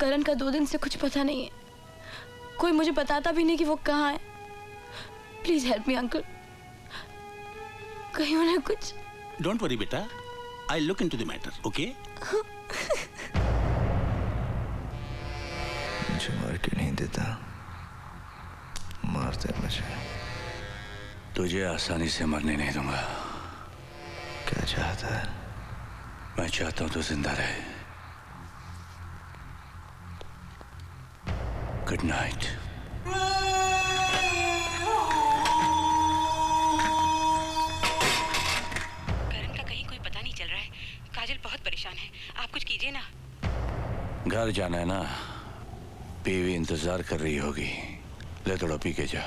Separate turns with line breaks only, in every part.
करण का 2 दिन से कुछ पता नहीं है। कोई मुझे बताता भी नहीं कि वो कहाँ है। Please help me uncle. कहीं उन्हें कुछ।
डोंट वरी बेटा, I look into the matter, okay?
मुझे मार के नहीं देता, मारते मुझे।
तुझे आसानी से मरने नहीं दूंगा।
क्या चाहता है?
मैं चाहता हूं तू जिंदा रहे। Good night.
करण का कहीं कोई पता नहीं चल रहा है। काजल बहुत परेशान है, आप कुछ कीजिए ना।
घर जाना है ना, बीवी इंतजार कर रही होगी। ले थोड़ा पी के जा।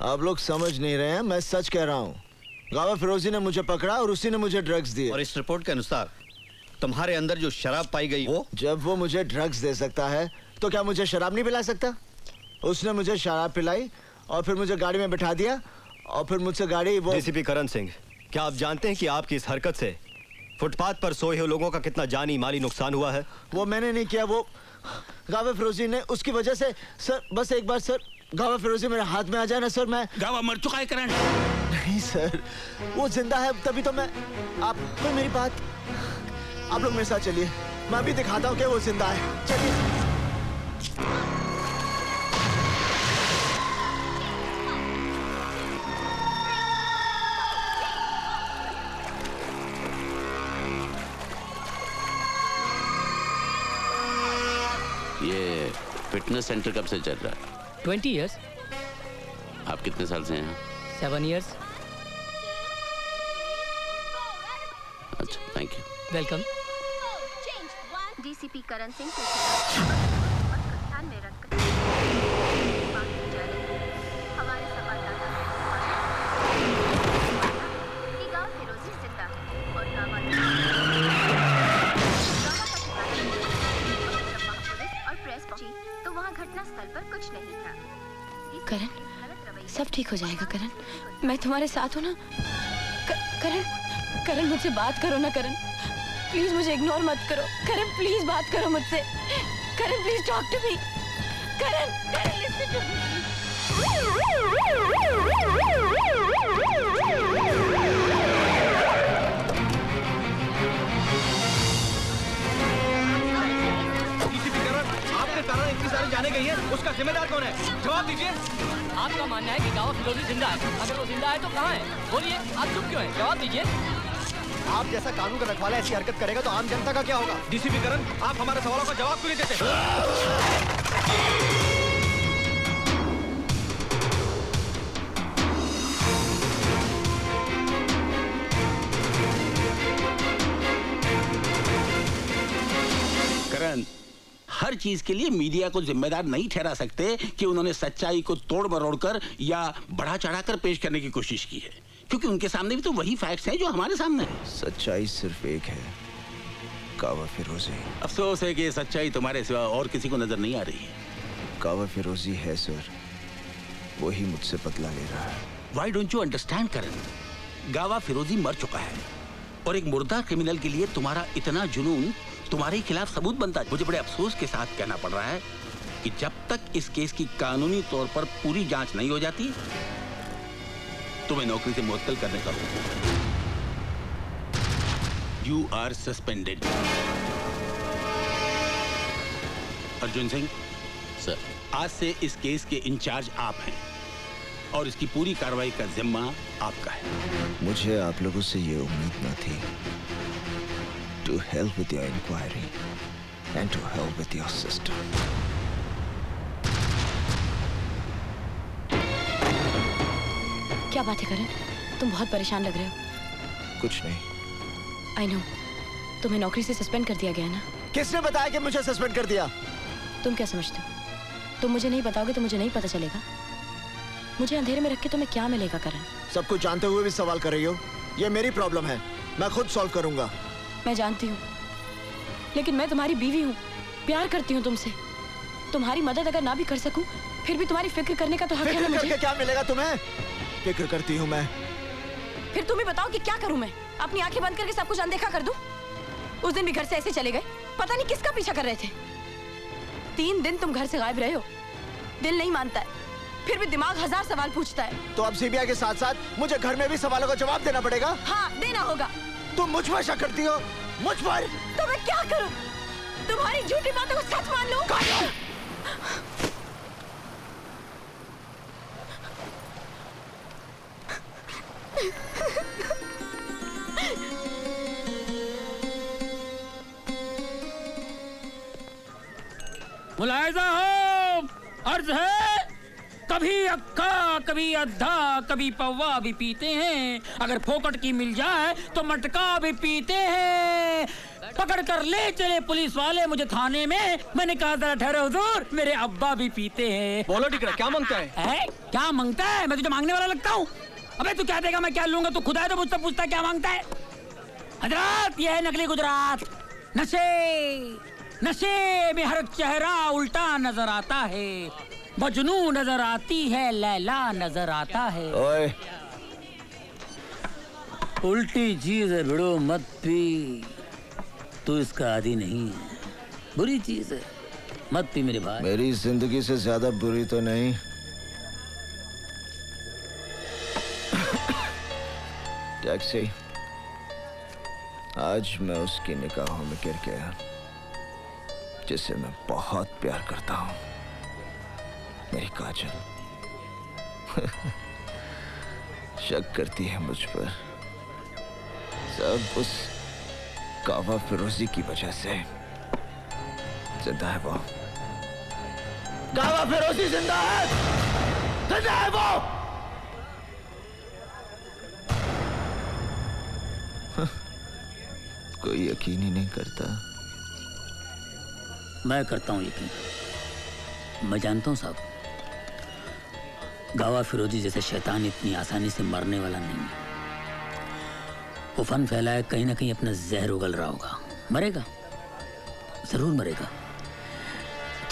आप लोग समझ नहीं रहे हैं, मैं सच कह रहा हूँ। गावा फिरोजी ने मुझे पकड़ा और उसी ने मुझे ड्रग्स दिए।
और इस रिपोर्ट के अनुसार तुम्हारे अंदर जो शराब पाई गई वो?
जब वो मुझे ड्रग्स दे सकता है तो क्या मुझे शराब नहीं पिला सकता? उसने मुझे शराब पिलाई और फिर मुझे गाड़ी में बिठा दिया और फिर मुझसे गाड़ी वो।
डीसीपी करण सिंह, क्या आप जानते हैं कि आपकी इस हरकत से फुटपाथ पर सोए हुए लोगों का कितना जानी माली नुकसान हुआ है?
वो मैंने नहीं किया, वो गावा फिरोजी ने। उसकी वजह से सर, बस एक बार सर, गावा फिरोजी मेरे हाथ में आ जाए ना सर, मैं।
गावा मर चुका है करण।
नहीं सर, वो जिंदा है, तभी तो मैं। आप कोई मेरी बात, आप लोग मेरे साथ चलिए, मैं अभी दिखाता हूँ कि वो जिंदा है। चलिए।
ये फिटनेस सेंटर कब से चल रहा है?
20 years.
आप कितने साल से हैं?
7 years.
अच्छा, thank you.
Welcome.
DCP Karan Singh से ध्यान में रखकर हमारे संवाददाता कि गांव फिरोजी जिंदा है और गांव और प्रेस पहुंची तो वहां घटना स्थल पर कुछ नहीं था।
करण, सब ठीक हो जाएगा करण, मैं तुम्हारे साथ हूँ ना। करण, करण मुझसे बात करो ना करण, प्लीज मुझे इग्नोर मत करो। करण प्लीज बात करो मुझसे। Karan please talk to me. Karan, Karan listen to me.
आपके कारण इतनी सारी जाने गई है, उसका जिम्मेदार कौन है? जवाब दीजिए।
आपका मानना है कि गावा फिरोजी जिंदा है। अगर वो जिंदा है तो कहाँ है? बोलिए, आप चुप क्यों हैं? जवाब दीजिए।
आप जैसा कानून का रखवाला ऐसी हरकत करेगा तो आम जनता का क्या होगा? डीसीपी करण, आप हमारे सवालों का जवाब क्यों नहीं देते?
करण, हर चीज के लिए मीडिया को जिम्मेदार नहीं ठहरा सकते कि उन्होंने सच्चाई को तोड़ मरोड़ कर या बढ़ा चढ़ाकर पेश करने की कोशिश की है, क्योंकि उनके सामने भी तो वही फैक्ट्स हैं जो हमारे सामने हैं।
सच्चाई सिर्फ एक है, गावा फिरोजी।
अफसोस है कि ये सच्चाई तुम्हारे सिवा और किसी को नजर नहीं आ रही है।
गावा फिरोजी है सर, वही मुझसे बदला ले रहा है।
Why don't you understand करण? गावा फिरोजी मर चुका है और एक मुर्दा क्रिमिनल के लिए तुम्हारा इतना जुनून तुम्हारे खिलाफ सबूत बनता है। मुझे बड़े अफसोस के साथ कहना पड़ रहा है कि जब तक इस केस की कानूनी तौर पर पूरी जांच नहीं हो जाती, तुम्हें नौकरी से मुअत्तल करने का हुक्म। You are suspended. Arjun Singh
sir,
आज से इस केस के इंचार्ज आप हैं और इसकी पूरी कार्रवाई का जिम्मा आपका है।
मुझे आप लोगों से ये उम्मीद न थी, To hell with your inquiry and to hell with your sister.
क्या बात है करण? तुम बहुत परेशान लग रहे हो।
कुछ नहीं।
आई नो, तुम्हें नौकरी से सस्पेंड कर दिया गया ना?
किसने बताया कि मुझे सस्पेंड कर दिया?
तुम क्या समझते हो? तुम मुझे नहीं बताओगे तो मुझे नहीं पता चलेगा। मुझे अंधेरे में रख के तुम्हें क्या मिलेगा करण?
सब कुछ जानते हुए भी सवाल कर रही हो? ये मेरी प्रॉब्लम है, मैं खुद सॉल्व करूंगा।
मैं जानती हूँ, लेकिन मैं तुम्हारी बीवी हूँ, प्यार करती हूँ तुमसे। तुम्हारी मदद अगर ना भी कर सकूं, फिर भी तुम्हारी फिक्र करने का तो हक है ना
फिक्र
मुझे।
करके क्या मिलेगा तुम्हें? फिक्र करती हूँ मैं।
फिर तुम ही बताओ कि क्या करूं मैं? अपनी आंखें बंद करके सब कुछ अनदेखा कर दूं? उस दिन भी घर से ऐसे चले गए, पता नहीं किसका पीछा कर रहे थे। 3 दिन तुम घर से गायब रहे हो। दिल नहीं मानता है, फिर भी दिमाग 1000 सवाल पूछता है।
तो अब सीबीआई के साथ साथ मुझे घर में भी सवालों का जवाब देना पड़ेगा?
हाँ, देना होगा।
तुम मुझ पर शक करती हो? मुझ पर?
तो मैं क्या करूं? तुम्हारी झूठी बातों को सच मान लूं?
मुलायजा हो, अर्ज है, कभी अक्का कभी अद्धा कभी पौवा भी पीते हैं, अगर फोकट की मिल जाए तो मटका भी पीते हैं। पकड़ कर ले चले पुलिस वाले मुझे थाने में, मैंने कहा जरा ठहरो हुजूर, मेरे अब्बा भी पीते हैं।
बोलो टिकरा, क्या मांगता है?
क्या मांगता है? मैं तुझे मांगने वाला लगता हूँ? अबे तू क्या देगा, मैं क्या लूंगा? तू खुदा है तो मुझसे पूछता क्या मांगता है? हजरात, यह है नकली गुजरात। नशे में हर चेहरा उल्टा नजर आता है, मजनू नजर आती है, लैला नजर आता है।
ओए,
उल्टी चीज है भिड़ो मत पी, तू इसका आदी नहीं है, बुरी चीज है, मत पी मेरे भाई।
मेरी जिंदगी से ज्यादा बुरी तो नहीं। टैक्सी। आज मैं उसकी निगाहों में गिर गया जिसे मैं बहुत प्यार करता हूँ, मेरी काजल। शक करती है मुझ पर, सब उस कावा फिरोजी की वजह से। जिंदा है वो, कावा फिरोजी जिंदा है, जिंदा है वो। कोई यकीन ही नहीं करता।
मैं करता हूँ यकीन। मैं जानता हूँ साहब, गावा फिरोजी जैसे शैतान इतनी आसानी से मरने वाला नहीं है। वो फन फैलाए कहीं ना कहीं अपना जहर उगल रहा होगा। मरेगा, जरूर मरेगा,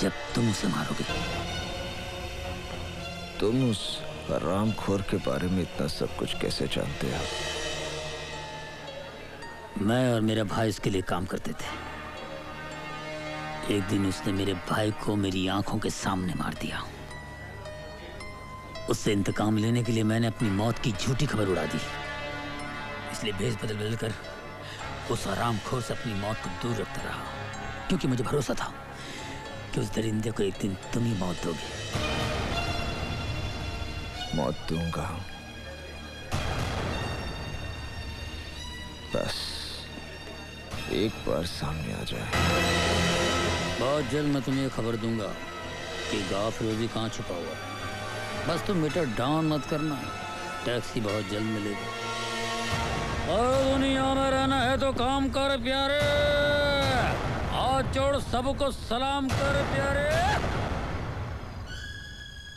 जब तुम उसे मारोगे।
तुम उस हरामखोर के बारे में इतना सब कुछ कैसे जानते हो?
मैं और मेरा भाई इसके लिए काम करते थे। एक दिन उसने मेरे भाई को मेरी आंखों के सामने मार दिया। उससे इंतकाम लेने के लिए मैंने अपनी मौत की झूठी खबर उड़ा दी। इसलिए भेष बदल बदल कर उस हरामखोर से अपनी मौत को दूर रखता रहा, क्योंकि मुझे भरोसा था कि उस दरिंदे को एक दिन तुम ही मौत दोगे।
मौत दूंगा, बस एक बार सामने आ जाए।
बहुत जल्द मैं तुम्हें खबर दूंगा कि गावा फिरोजी कहाँ छुपा हुआ है। बस तुम मीटर डाउन मत करना, टैक्सी बहुत जल्द मिलेगी। और दुनिया में रहना है तो काम कर प्यारे, हाथ जोड़ सबको सलाम कर प्यारे।